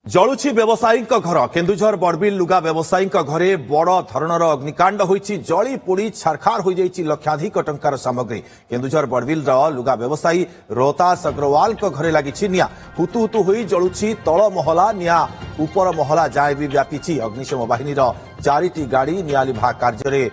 जलुची व्यवसायी घर केन्दुझर बड़बिल लुगा व्यवसायी घरे बड़ धरणर अग्निकांड होईची जली पोड़ी छारखार हो जाइछि लक्षाधिक टंकार सामग्री केन्दुझर बड़बिल लुगा व्यवसायी रोहतास अग्रवाल घरे लागिछि निया हुतु हुतु होई जलुची तल महला निया उपर महला जाए भी व्यापीछि अग्निशम बाहिनीर 4टी गाड़ी निया लिभा कार्य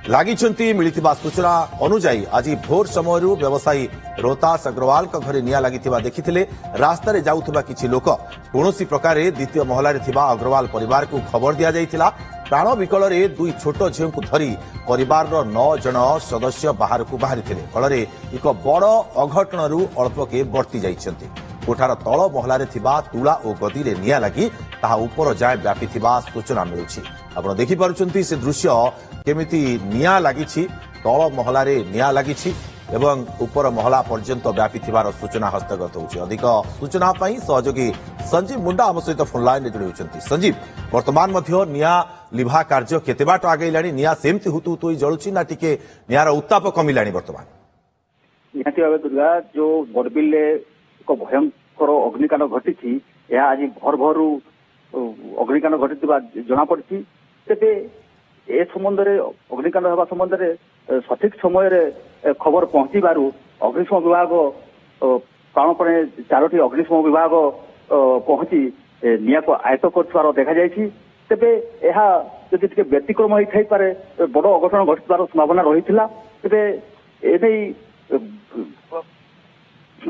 लागिछंती मिलिथिबा सूचना अनुसार आज भोर समय व्यवसायी रोहतास अग्रवाल घरे निया लागिथिबा देखिथिले रास्ता रे जाउथिबा किछि लोक कोनोसी प्रकार द्वितीय महला रे थिबा अग्रवाल परिवार को खबर दिया जाइथिला प्राण विकल रे दुई छोट झियो को धरी परिवार रो 9 जन सदस्य बाहर को बाहरिथिले फलरे एक बड़ अघटन रु अल्प के बर्ती जाइछंती कोठार तल महला रे थिबा तुला ओ गदी रे निया लागी ताहा ऊपर जाय व्यापीथिबा सूचना मिलुछि आपण देखि पारुछंती से दृश्य केमिति निया लागिछि तल महला रे निया लागिछि एवं ऊपर महला पर्यंत व्यापी थिबार सूचना हस्तगत होछि अधिक सूचना पई सहयोगी संजीव मुंडा हम सहित फोन लाइन रे जोड़ी होछंती संजीव वर्तमान मध्य निया लिभा कार्य केते बाट आगैलानी निया सेमति हुतु हुतु जळुछि ना टिके नियार उत्ताप कमिलानी वर्तमान निहाती भावे दुर्गा जो बड़बिल एक भयंकर अग्निकांड घटी आज भर भर अग्निकांड घटी जना पड़ी तेरे ए संबंध में अग्निकांड होगा संबंध में सठिक समय खबर पहुंची अग्निशम विभाग प्राणपणे 4टी अग्निशम विभाग पहुंची निया को आयत्त कर देखा जाइए तेरे यह जदि टे व्यतिक्रम होता पारे बड़ अघटन घटार संभावना रही तेरे एने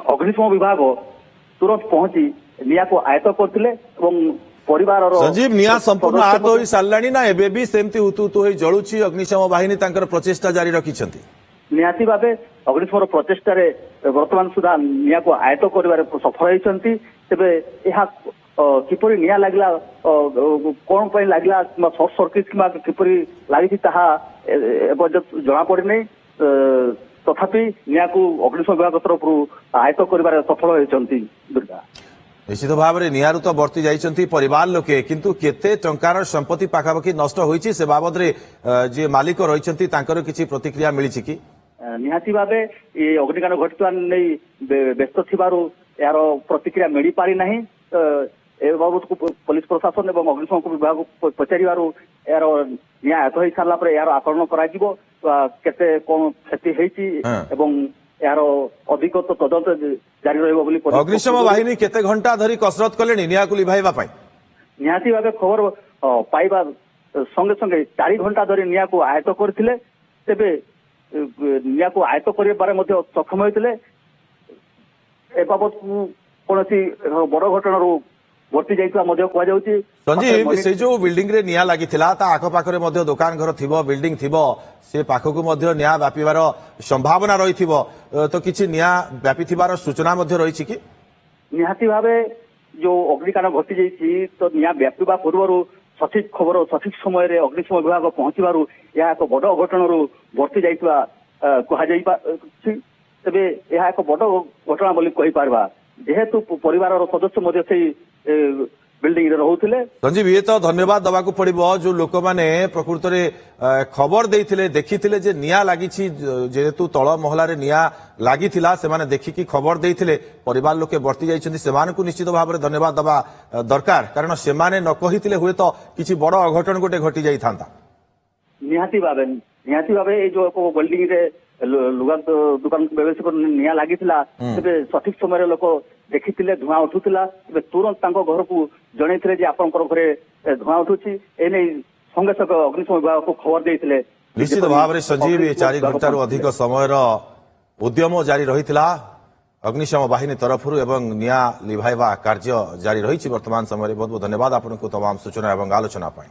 अग्निशम विभाग तुरंत पहुंची निया को आयत्त करते परिवार संजीव निया संपूर्ण आहत हो साराणी ना एबे भी सेमती हुतु हुतु होई जळुछि अग्निशम बाहिनी तांकर प्रचेष्टा जारी रखिछंती निहाती भावे अग्निशम प्रचेष्टा रे वर्तमान सुधा निया को आयत्त करिवारे सफल होइछंती तेबे एहा किपरि निया लागला कोन पय लागला शॉर्ट सर्किट किमा किपरि लागिछि ताहा जना पड़े नै तथापि निया को अग्निशम विभाग तरफ आयत्त करिवारे सफल होइछंती दुर्गा निश्चित भाव में निहारू तो बर्ती जाइछंती परिवार लोके किंतु केते टंकार संपत्ति पाखापाखि नष्ट होईछि से बाबद रे जे मालिक रहिछंती तांकर किछि प्रतिक्रिया मिलिछि कि निहाती भावे ए अग्निकांड घटवा नै व्यस्त थिबारु यार प्रतिक्रिया मिली पारि नाही ए बाबत को पुलिस प्रशासन एवं अग्निशम विभाग पचारिबारु यार निया आयत्त होई सारला पर यार आकलन करा जिवो केते कोन क्षति हेछि एवं यार अधिक तो तदंत जारी रहिबो बोली अग्निशम बाहिनी केते घंटा धरी कसरत कलेनी निया को लिभाइबा पई निहाती भावे खबर पाइबा संगे संगे 4 घंटा धरी निया को आयत्त करथिले तेबे निया को आयत्त करे बारे मध्ये सक्षम होइतिले ए बाबत कोनसी बड़ घटना रो वर्ती जाइतवा मध्ये कोआ जाउची संजीव से जो बिल्डिंग रे निया लागिथिला ता आखो पाखरे मध्ये दुकान घर थिबो बिल्डिंग थिबो से पाखकु मध्ये निया व्यापीबार संभावना रहिथिबो तो किछि निया व्यापी थिबार सूचना मध्ये रहिछि कि निहाती भावे जो अग्निकांड घटी जाइछि तो निया व्यापीबा पूर्वरु सठिक खबर सठिक समय रे अग्निशम विभाग पहुंचीबारु या एक बड़ घटना रो वर्ती जाइतवा कोहा जाइबा तबे या एक बड़ घटना बोली कहि पारबा जेहेतु परिवार सदस्य मध्ये से बिल्डिंग रे रहुथिले संजीव ये तो धन्यवाद दबाकू पड़िबो जो लोक माने प्रकृत रे खबर देइथिले देखिथिले जे निया लागिछि जेहेतु तळ महला रे निया लागिथिला से माने देखिकी खबर देइथिले परिवार लोके बर्ती जाइछन्ती सेमान को निश्चित भाव रे धन्यवाद दबा दरकार कारण से माने न कहिथिले हुए तो किछि बड़ अघटन गोटे घटी जाई थांता निहाती भाबे ए जो बिल्डिंग रे लुगा दुकान व्यवसाय निया लागिथिला तेबे सठिक समय रे लोक देखिथिले धुआं उठुथिला तेबे तुरंत तांको घर को जणैथिले जे आपनकर घरे धुआं उठुछि एने संगे संगे अग्निशम विभाग को खबर देइथिले निश्चित भाव रे संजीव 4 घंटा रु अधिक समय रो उद्यम जारी रहिथिला अग्निशम बाहिनी तरफरु एवं निया लिभाइबा कार्य जारी रहिछि वर्तमान समय रे बहुत बहुत धन्यवाद आपनको तमाम सूचना एवं आलोचना पाई।